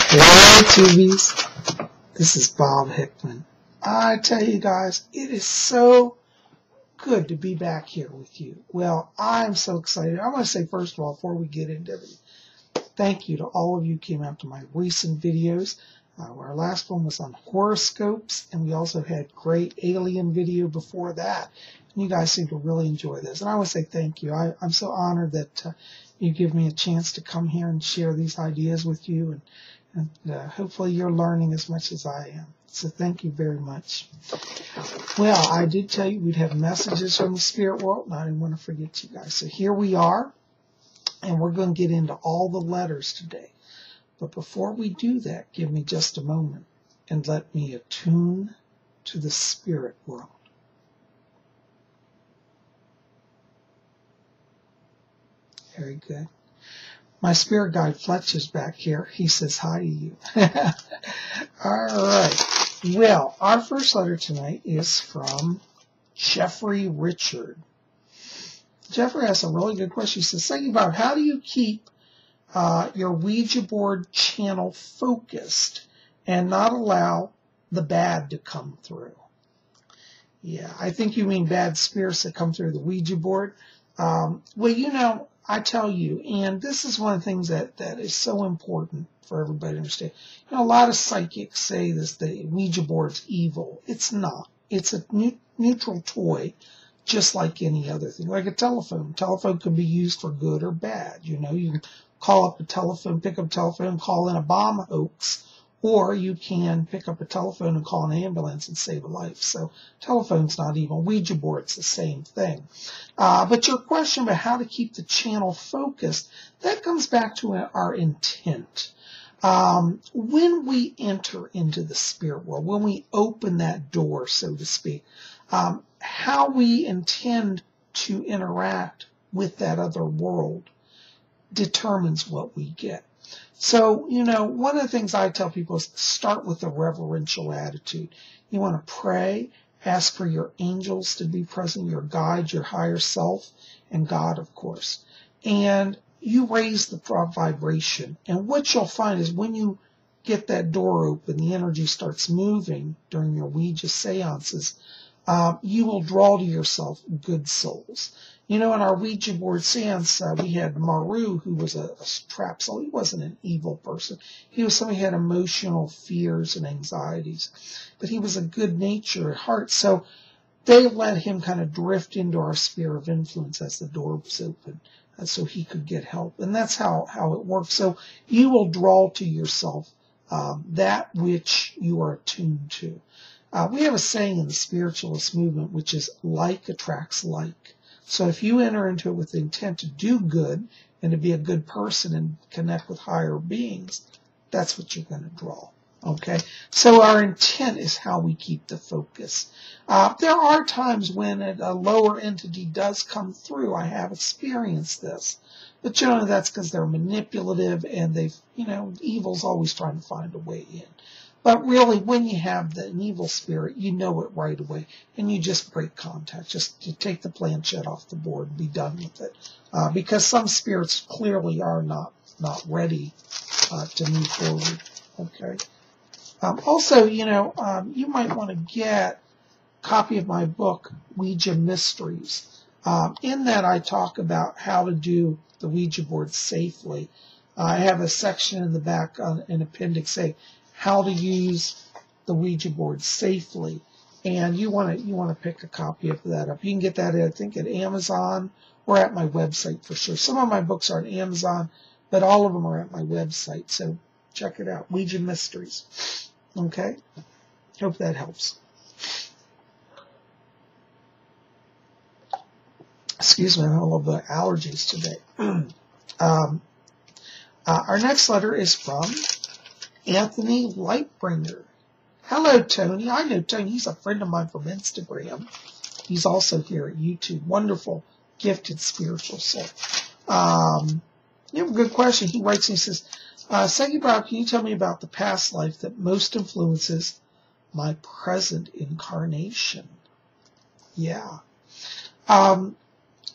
Hey, Tubies. This is Bob Hickman. I tell you guys, it is so good to be back here with you. Well, I'm so excited. I want to say, first of all, before we get into everything, thank you to all of you who came out to my recent videos. Our last one was on horoscopes, and we also had great alien video before that. And you guys seem to really enjoy this. And I want to say thank you. I'm so honored that you give me a chance to come here and share these ideas with you. And hopefully you're learning as much as I am. So thank you very much. Well, I did tell you we'd have messages from the spirit world, and I didn't want to forget you guys. So here we are, and we're going to get into all the letters today. But before we do that, give me just a moment and let me attune to the spirit world. Very good. My spirit guide Fletch is back here. He says hi to you. All right. Well, our first letter tonight is from Jeffrey Richard. Jeffrey has a really good question. He says, thinking about how do you keep your Ouija board channel focused and not allow the bad to come through? Yeah, I think you mean bad spirits that come through the Ouija board. Well, you know, I tell you, and this is one of the things that is so important for everybody to understand. You know, a lot of psychics say this, the Ouija board's evil. It's not. It's a neutral toy, just like any other thing. Like a telephone. Telephone can be used for good or bad. You know, you can call up a telephone, pick up a telephone, call in a bomb hoax, or you can pick up a telephone and call an ambulance and save a life. So telephone's not evil. Ouija board's the same thing. But your question about how to keep the channel focused, that comes back to our intent. When we enter into the spirit world, when we open that door, so to speak, how we intend to interact with that other world determines what we get. So, you know, one of the things I tell people is start with a reverential attitude. You want to pray, ask for your angels to be present, your guide, your higher self, and God, of course. And you raise the vibration. And what you'll find is when you get that door open, the energy starts moving during your Ouija seances, you will draw to yourself good souls. You know, in our Ouija board seance, we had Maru, who was a trap soul. He wasn't an evil person. He was somebody who had emotional fears and anxieties. But he was a good nature at heart. So they let him kind of drift into our sphere of influence as the door was open, so he could get help. And that's how it works. So you will draw to yourself that which you are attuned to. We have a saying in the spiritualist movement, which is like attracts like. So if you enter into it with the intent to do good and to be a good person and connect with higher beings, that's what you're going to draw. Okay? So our intent is how we keep the focus. There are times when a lower entity does come through. I have experienced this. But generally that's because they're manipulative and they've, you know, evil's always trying to find a way in. But really, when you have an evil spirit, you know it right away, and you just break contact. Just you take the planchette off the board and be done with it. Because some spirits clearly are not ready to move forward. Okay. Also, you know, you might want to get a copy of my book, Ouija Mysteries. In that, I talk about how to do the Ouija board safely. I have a section in the back, an appendix A, how to use the Ouija board safely, and you want to pick a copy of that up. You can get that, I think, at Amazon or at my website for sure. Some of my books are on Amazon, but all of them are at my website, so check it out. Ouija Mysteries. Okay? Hope that helps. Excuse me, I have a little bit of allergies today. Our next letter is from Anthony Lightbringer. Hello, Tony. I know Tony. He's a friend of mine from Instagram. He's also here at YouTube. Wonderful, gifted spiritual soul. You have a good question. He writes and he says, Psychic Bob, can you tell me about the past life that most influences my present incarnation? Yeah.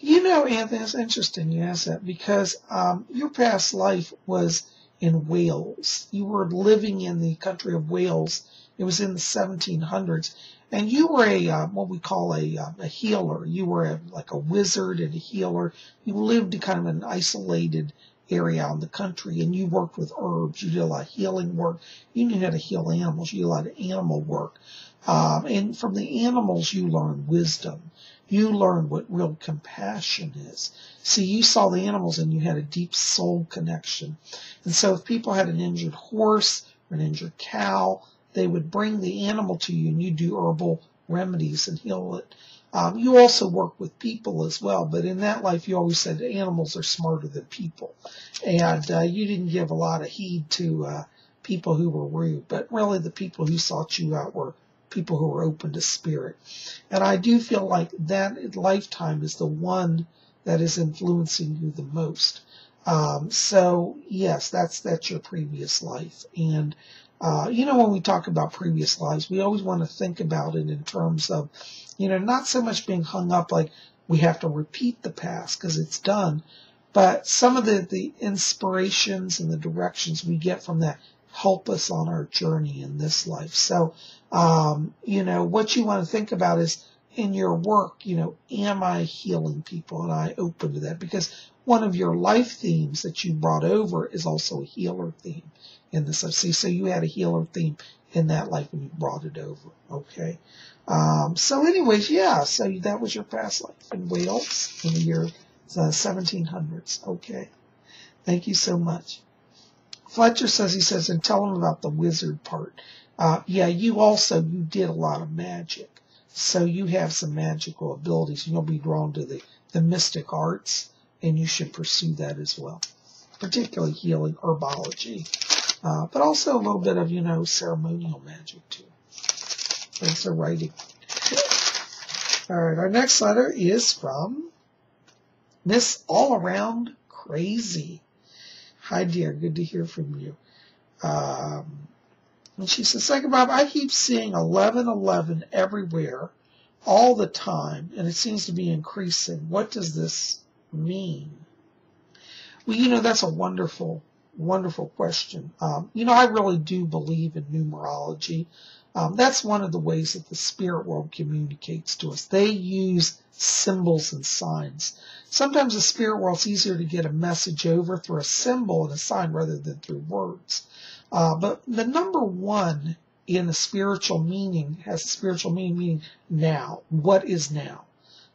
You know, Anthony, it's interesting you ask that because your past life was in Wales. You were living in the country of Wales. It was in the 1700s. And you were what we call a healer. You were like a wizard and a healer. You lived in kind of an isolated area out in the country, and you worked with herbs. You did a lot of healing work. You knew how to heal animals. You did a lot of animal work. And from the animals, you learned wisdom. You learned what real compassion is. See, you saw the animals and you had a deep soul connection. And so if people had an injured horse or an injured cow, they would bring the animal to you and you do herbal remedies and heal it. You also work with people as well, but in that life you always said animals are smarter than people. And you didn't give a lot of heed to people who were rude, but really the people who sought you out were people who were open to spirit. And I do feel like that lifetime is the one that is influencing you the most. So yes, that's your previous life. And when we talk about previous lives, we always want to think about it in terms of, not so much being hung up like we have to repeat the past because it's done, but some of the inspirations and the directions we get from that help us on our journey in this life. So, what you want to think about is in your work, am I healing people? And I open to that because one of your life themes that you brought over is also a healer theme in this life. See, so you had a healer theme in that life and you brought it over. Okay. So anyways, yeah, so that was your past life in Wales in the year 1700s. Okay. Thank you so much. Fletcher says, and tell him about the wizard part. Yeah, you did a lot of magic. So you have some magical abilities. You'll be drawn to the mystic arts, and you should pursue that as well, particularly healing, herbology, but also a little bit of, ceremonial magic too. Thanks for writing. All right, our next letter is from Miss All Around Crazy. Hi, dear. Good to hear from you. And she says, Psychic Bob, I keep seeing 1111 everywhere all the time, and it seems to be increasing. What does this mean? Well, that's a wonderful, wonderful question. I really do believe in numerology. That's one of the ways that the spirit world communicates to us. They use symbols and signs. Sometimes the spirit world's easier to get a message over through a symbol and a sign rather than through words. But the number one in a spiritual meaning has a spiritual meaning now. What is now?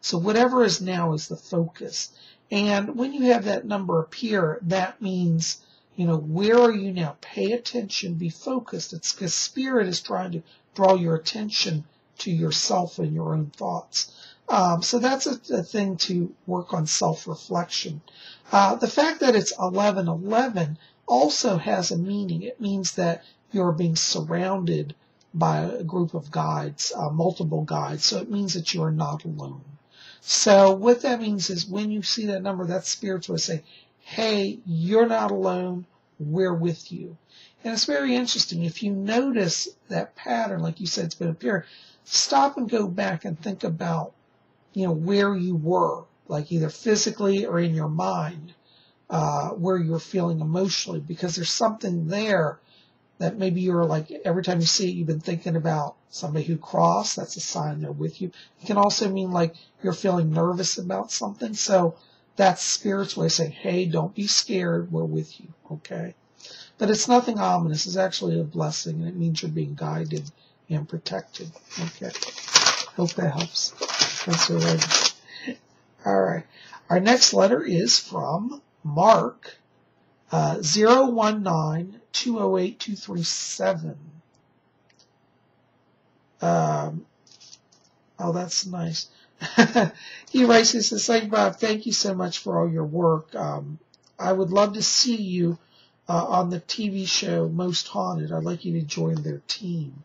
So whatever is now is the focus. And when you have that number appear, that means, where are you now? Pay attention, be focused. It's because spirit is trying to draw your attention to yourself and your own thoughts. So that's a thing to work on self-reflection. The fact that it's 1111 also has a meaning. It means that you're being surrounded by a group of guides, multiple guides. So it means that you are not alone. So what that means is when you see that number, that spirit's will say, hey, you're not alone. We're with you. And it's very interesting. If you notice that pattern, like you said, it's been appearing, stop and go back and think about, where you were, like either physically or in your mind, where you're feeling emotionally, because there's something there that maybe you're like, every time you see it, you've been thinking about somebody who crossed. That's a sign they're with you. It can also mean like you're feeling nervous about something. So that's spirit's way of saying, hey, don't be scared. We're with you. Okay. But it's nothing ominous. It's actually a blessing, and it means you're being guided and protected. Okay. Hope that helps. Thanks for writing. All right. Our next letter is from Mark, 019-208-237. Oh, that's nice. He writes, he says, Psychic Bob, thank you so much for all your work. I would love to see you on the TV show Most Haunted. I'd like you to join their team.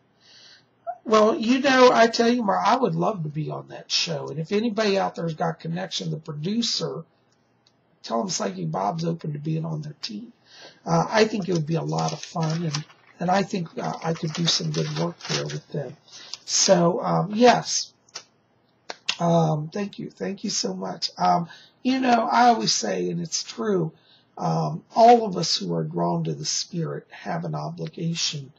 Well, I tell you, Mark, I would love to be on that show. And if anybody out there's got connection, the producer, tell them Psychic Bob's open to being on their team. I think it would be a lot of fun, and I think I could do some good work there with them. So, yes. Thank you. Thank you so much. I always say, and it's true, all of us who are drawn to the spirit have an obligation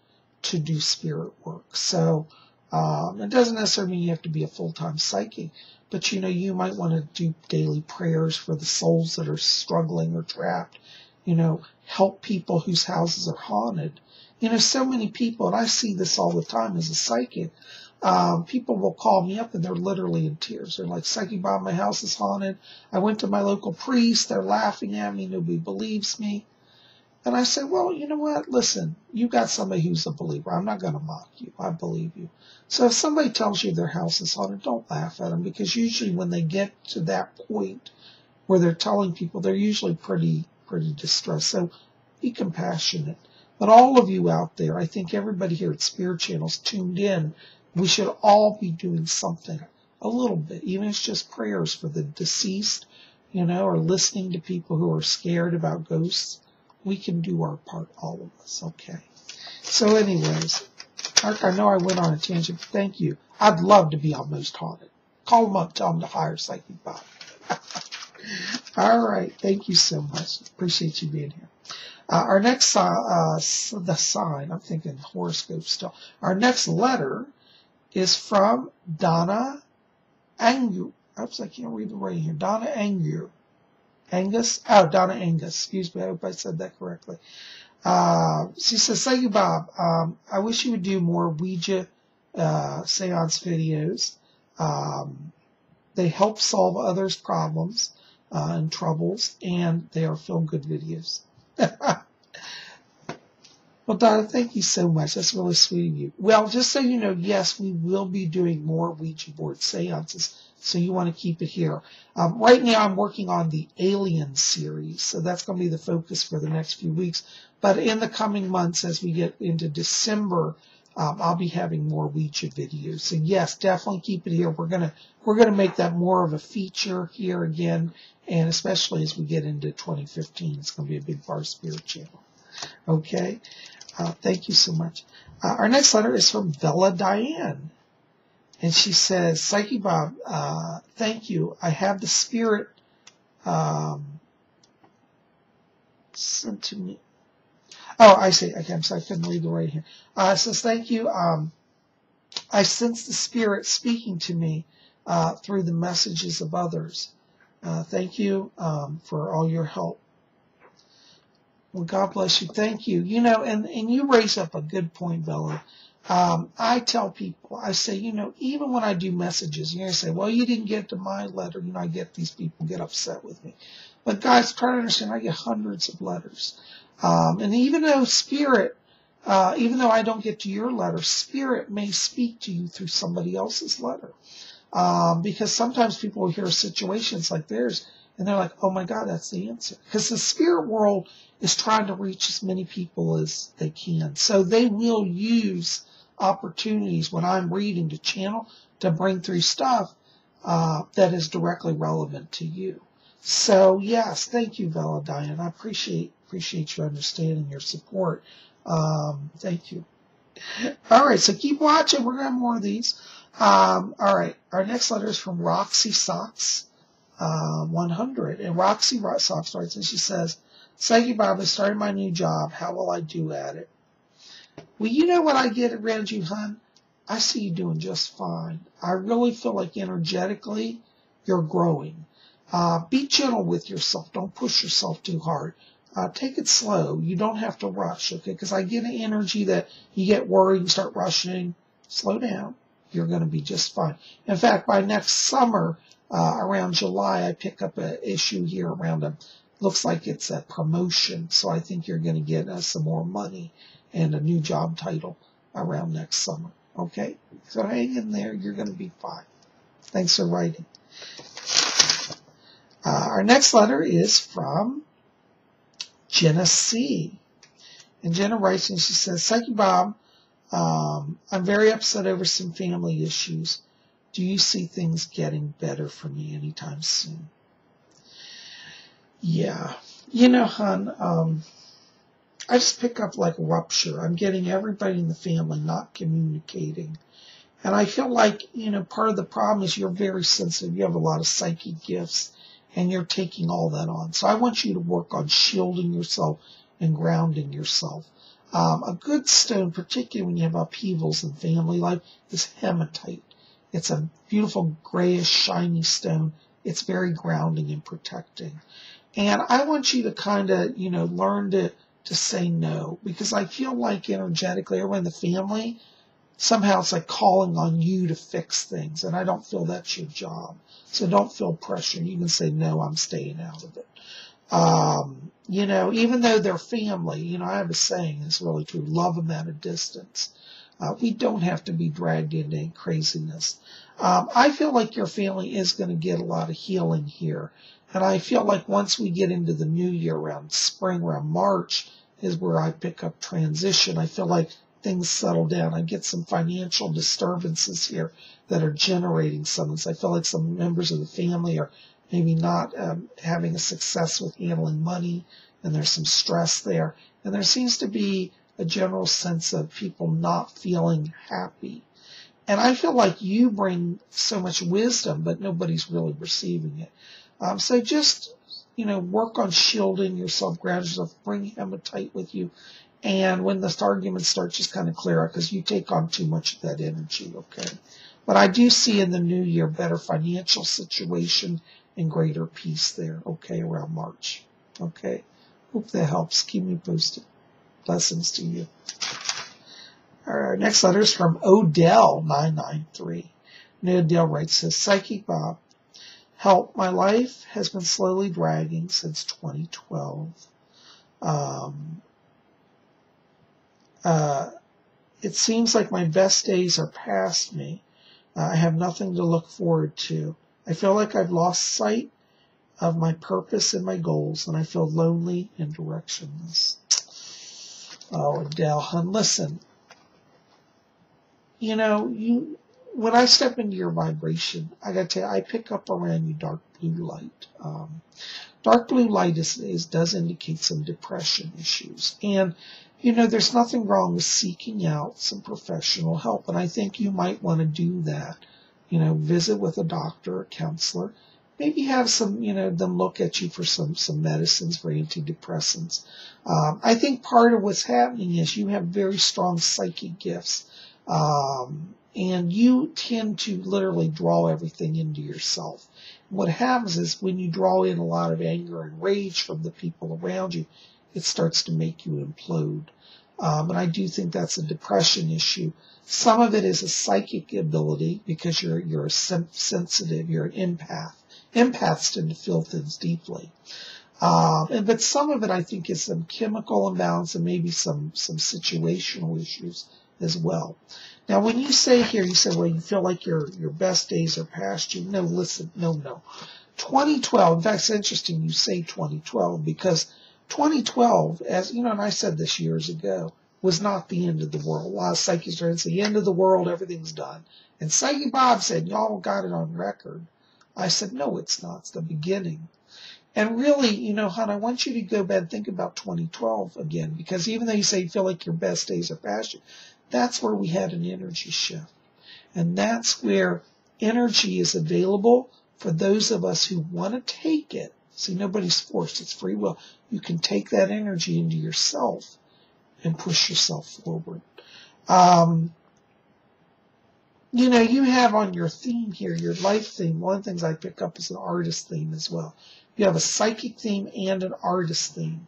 to do spirit work. So it doesn't necessarily mean you have to be a full-time psychic, but you might want to do daily prayers for the souls that are struggling or trapped. Help people whose houses are haunted. So many people, and I see this all the time as a psychic, people will call me up and they're literally in tears. They're like, Psychic Bob, my house is haunted. I went to my local priest. They're laughing at me. Nobody believes me. And I say, well, you know what? Listen, you got somebody who's a believer. I'm not going to mock you. I believe you. So if somebody tells you their house is haunted, don't laugh at them, because usually when they get to that point where they're telling people, they're usually pretty distressed. So be compassionate. But all of you out there, I think everybody here at Spirit Channel's tuned in. We should all be doing something a little bit, even if it's just prayers for the deceased, or listening to people who are scared about ghosts. We can do our part, all of us, okay? So anyways, Mark, I know I went on a tangent, but thank you. I'd love to be on Most Haunted. Call them up, tell them to hire Psychic Bob. All right, thank you so much. Appreciate you being here. Our next the sign, I'm thinking horoscope still. Our next letter is from Donna Angu. Oops, I can't read the writing here. Donna Angu. Angus? Oh, Donna Angus. Excuse me. I hope I said that correctly. She says, thank you, Bob. I wish you would do more Ouija seance videos. They help solve others' problems and troubles, and they are feel-good videos. Well, Donna, thank you so much. That's really sweet of you. Well, just so you know, yes, we will be doing more Ouija board seances, so you want to keep it here. Right now, I'm working on the Alien series, so that's going to be the focus for the next few weeks. But in the coming months, as we get into December, I'll be having more Ouija videos. So yes, definitely keep it here. We're gonna make that more of a feature here again, and especially as we get into 2015, it's going to be a big part of Spirit Channel. Okay. Thank you so much. Our next letter is from Bella Diane. And she says, Psychic Bob, thank you. I have the spirit sent to me. Oh, I see. Okay, I'm sorry. I couldn't read the right here. It says, thank you. I sense the spirit speaking to me through the messages of others. Thank you for all your help. Well, God bless you. Thank you. And you raise up a good point, Bella. I tell people, I say, even when I do messages, you're going to say, well, you didn't get to my letter. I get these people get upset with me. But guys, try to understand, I get hundreds of letters. And even though Spirit, even though I don't get to your letter, Spirit may speak to you through somebody else's letter. Because sometimes people will hear situations like theirs, and they're like, oh my God, that's the answer. Because the spirit world is trying to reach as many people as they can. So they will use opportunities when I'm reading to channel to bring through stuff that is directly relevant to you. So yes, thank you, Bella Diane. I appreciate your understanding, your support. Thank you. All right, so keep watching. We're going to have more of these. All right, our next letter is from Roxy Socks 100. And Roxy Socks writes, and she says, Psychic Bob, I started my new job. How will I do at it? Well, you know what I get around you, hon? I see you doing just fine. I really feel like energetically you're growing. Be gentle with yourself. Don't push yourself too hard. Take it slow. You don't have to rush, okay? Because I get an energy that you get worried and start rushing. Slow down. You're going to be just fine. In fact, by next summer, around July, I pick up an issue here around looks like it's a promotion. So I think you're going to get some more money and a new job title around next summer. Okay? So hang in there. You're going to be fine. Thanks for writing. Our next letter is from Jenna C. And Jenna writes, and she says, Psychic Bob, I'm very upset over some family issues. Do you see things getting better for me anytime soon? Yeah. Hon, I just pick up like rupture. I'm getting everybody in the family not communicating. And I feel like, part of the problem is you're very sensitive. You have a lot of psychic gifts. and you're taking all that on. So I want you to work on shielding yourself and grounding yourself. A good stone, particularly when you have upheavals in family life, is hematite. It's a beautiful grayish, shiny stone. It's very grounding and protecting. And I want you to kind of, learn to say no, because I feel like energetically, everyone in the family, somehow it's like calling on you to fix things, and I don't feel that's your job. So don't feel pressure. You can say, no, I'm staying out of it. Even though they're family, I have a saying, it's really true, love them at a distance. We don't have to be dragged into craziness. I feel like your family is going to get a lot of healing here. And I feel like once we get into the new year, around spring, around March, is where I pick up transition. I feel like things settle down. I get some financial disturbances here that are generating some of this. I feel like some members of the family are maybe not having a success with handling money, and there's some stress there. And there seems to be a general sense of people not feeling happy. And I feel like you bring so much wisdom, but nobody's really receiving it. So just, work on shielding yourself, ground yourself, bring hematite with you. And when the arguments start, just kind of clear out, because you take on too much of that energy, okay? But I do see in the new year better financial situation and greater peace there, okay, around March, okay? Hope that helps. Keep me posted. Blessings to you. All right, next letter is from Odell 993. And Odell writes, says, Psychic Bob, help, my life has been slowly dragging since 2012. It seems like my best days are past me. I have nothing to look forward to. I feel like I've lost sight of my purpose and my goals, and I feel lonely and directionless. Oh, Adele, hon, listen. When I step into your vibration, I got to tell you, I pick up around you dark blue light. Dark blue light does indicate some depression issues. And, there's nothing wrong with seeking out some professional help. And I think you might want to do that. Visit with a doctor or counselor. Maybe have some, them look at you for some medicines, for antidepressants. I think part of what's happening is you have very strong psychic gifts. And you tend to literally draw everything into yourself. What happens is when you draw in a lot of anger and rage from the people around you, it starts to make you implode. And I do think that's a depression issue. Some of it is a psychic ability because you're sensitive, you're an empath. Empaths tend to feel things deeply. But some of it I think is some chemical imbalance and maybe some situational issues as well. Now, when you say here, you said, well, you feel like your best days are past you. No, listen, no. 2012, in fact, it's interesting you say 2012 because 2012, as you know, and I said this years ago, was not the end of the world. A lot of psychics are saying, the end of the world, everything's done. And Psychic Bob said, y'all got it on record. I said, no, it's not. It's the beginning. And really, hon, I want you to go back and think about 2012 again, because even though you say you feel like your best days are past you, that's where we had an energy shift. And that's where energy is available for those of us who want to take it. See, nobody's forced. It's free will. You can take that energy into yourself and push yourself forward. You have on your theme here, your life theme, one of the things I pick up is an artist theme as well. You have a psychic theme and an artist theme.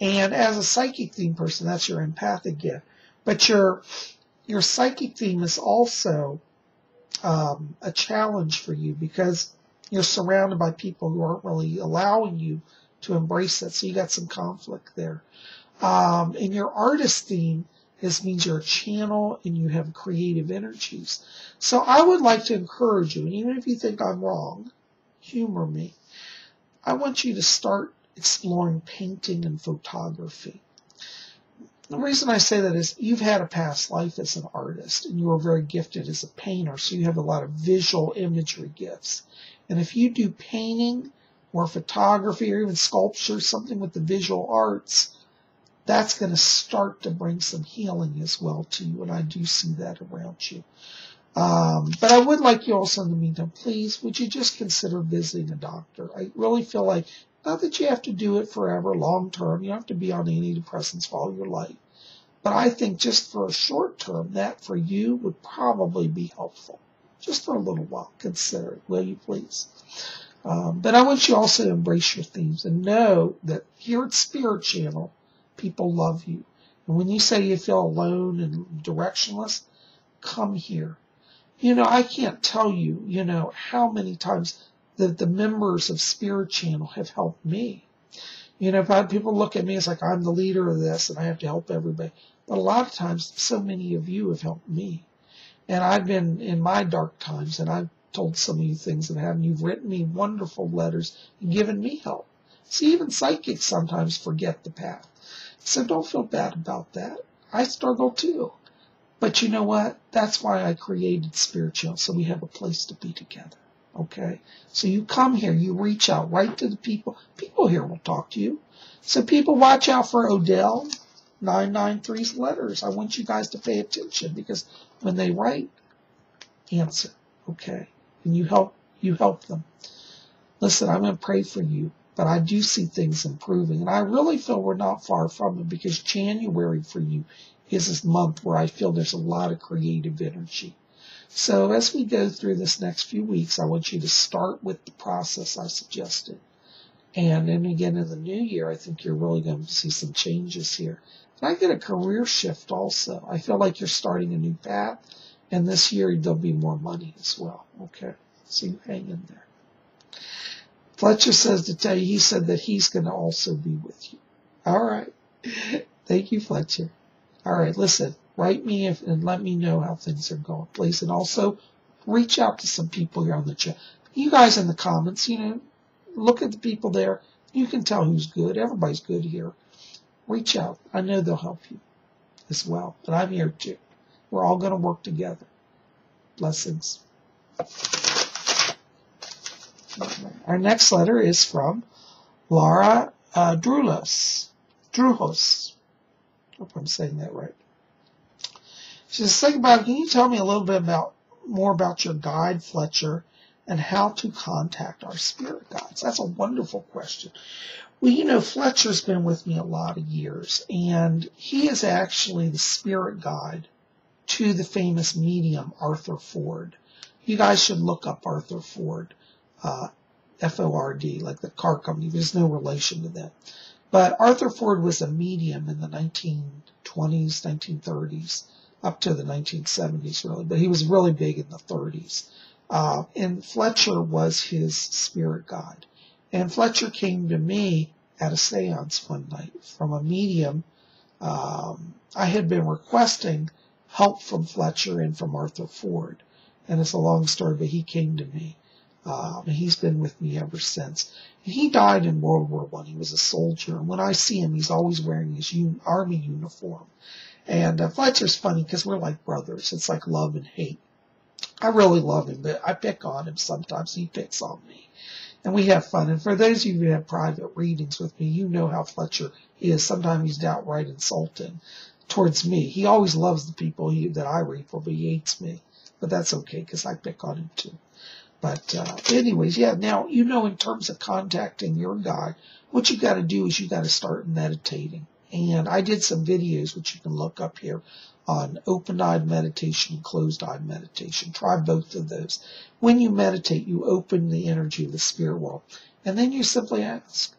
And as a psychic theme person, that's your empathic gift. But your psychic theme is also a challenge for you because you're surrounded by people who aren't really allowing you to embrace that. So you got some conflict there. And your artist theme means you're a channel and you have creative energies. So I would like to encourage you, and even if you think I'm wrong, humor me. I want you to start exploring painting and photography. The reason I say that is you've had a past life as an artist and you were very gifted as a painter, so you have a lot of visual imagery gifts. And if you do painting or photography or even sculpture, something with the visual arts, that's going to start to bring some healing as well to you, and I do see that around you. But I would like you also in the meantime, please, would you just consider visiting a doctor? I really feel like, not that you have to do it forever, long term. You don't have to be on antidepressants for all your life. But I think just for a short term, that for you would probably be helpful. Just for a little while. Consider it, will you please? But I want you also to embrace your themes and know that here at Spirit Channel, people love you. And when you say you feel alone and directionless, come here. You know, I can't tell you, you know, how many times that the members of Spirit Channel have helped me. You know, people look at me as like I'm the leader of this and I have to help everybody. But a lot of times, so many of you have helped me. And I've been in my dark times, and I've told some of you things that haven't. You've written me wonderful letters and given me help. See, even psychics sometimes forget the path. So don't feel bad about that. I struggle too. But you know what? That's why I created Spirit Channel, so we have a place to be together. Okay? So you come here, you reach out right to the people. People here will talk to you. So people, watch out for Odell 993's letters. I want you guys to pay attention because when they write, answer. Okay? And you help them. Listen, I'm going to pray for you, but I do see things improving. And I really feel we're not far from it because January for you is this month where I feel there's a lot of creative energy. So as we go through this next few weeks, I want you to start with the process I suggested. And then again in the new year, I think you're really going to see some changes here. And I get a career shift also. I feel like you're starting a new path. And this year there'll be more money as well. Okay? So you hang in there. Fletcher says to tell you, he said that he's going to also be with you. All right. Thank you, Fletcher. All right, listen, write me and let me know how things are going, please. And also, reach out to some people here on the chat. You guys in the comments, you know, look at the people there. You can tell who's good. Everybody's good here. Reach out. I know they'll help you as well. But I'm here too. We're all going to work together. Blessings. Our next letter is from Laura Druhos. Hope I'm saying that right. She says, think about, can you tell me a little bit more about your guide, Fletcher, and how to contact our spirit guides? That's a wonderful question. Well, you know, Fletcher's been with me a lot of years, and he is actually the spirit guide to the famous medium Arthur Ford. You guys should look up Arthur Ford, F-O-R-D, like the car company. There's no relation to them. But Arthur Ford was a medium in the 1920s, 1930s, up to the 1970s, really. But he was really big in the 30s. And Fletcher was his spirit guide. And Fletcher came to me at a seance one night from a medium. I had been requesting help from Fletcher and from Arthur Ford. And it's a long story, but he came to me. And he's been with me ever since. And he died in World War I. He was a soldier. And when I see him, he's always wearing his army uniform. And Fletcher's funny because we're like brothers. It's like love and hate. I really love him, but I pick on him sometimes. He picks on me. And we have fun. And for those of you who have private readings with me, you know how Fletcher is. Sometimes he's downright insulting towards me. He always loves the people that I read for, but he hates me. But that's okay because I pick on him too. But anyways, yeah, now, you know, in terms of contacting your guide, what you got to do is you got to start meditating. And I did some videos, which you can look up here, on open-eyed meditation and closed-eyed meditation. Try both of those. When you meditate, you open the energy of the spirit world. And then you simply ask.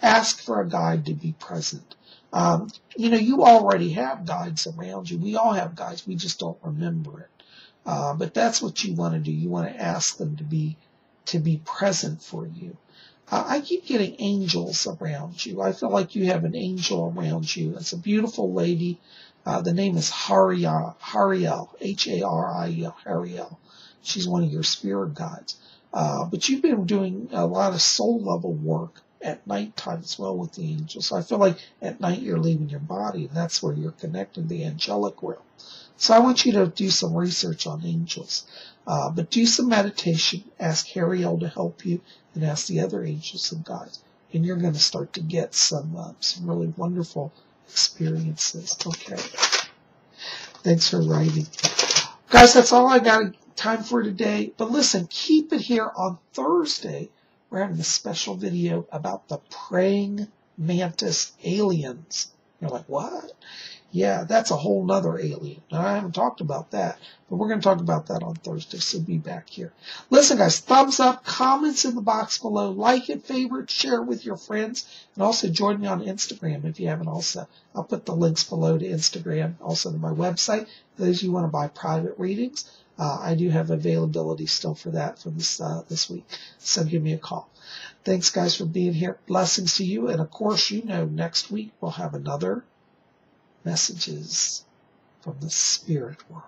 Ask for a guide to be present. You know, you already have guides around you. We all have guides. We just don't remember it. But that's what you want to do. You want to ask them to be present for you. I keep getting angels around you. I feel like you have an angel around you. It's a beautiful lady. The name is Hariel, H-A-R-I-E-L, Hariel. She's one of your spirit guides. But you've been doing a lot of soul level work at nighttime as well with the angels. So I feel like at night you're leaving your body, and that's where you're connected to the angelic realm. So I want you to do some research on angels. But do some meditation, ask Hariel to help you, and ask the other angels and guides. And you're going to start to get some really wonderful experiences. Okay. Thanks for writing. Guys, that's all I got time for today. But listen, keep it here on Thursday. We're having a special video about the praying mantis aliens. You're like, what? Yeah, that's a whole nother alien. Now, I haven't talked about that, but we're going to talk about that on Thursday, so be back here. Listen, guys, thumbs up, comments in the box below, like it, favorite, share it with your friends, and also join me on Instagram if you haven't also. I'll put the links below to Instagram, also to my website. For those of you who want to buy private readings, I do have availability still for that for this week, so give me a call. Thanks, guys, for being here. Blessings to you, and of course, you know, next week we'll have another messages from the spirit world.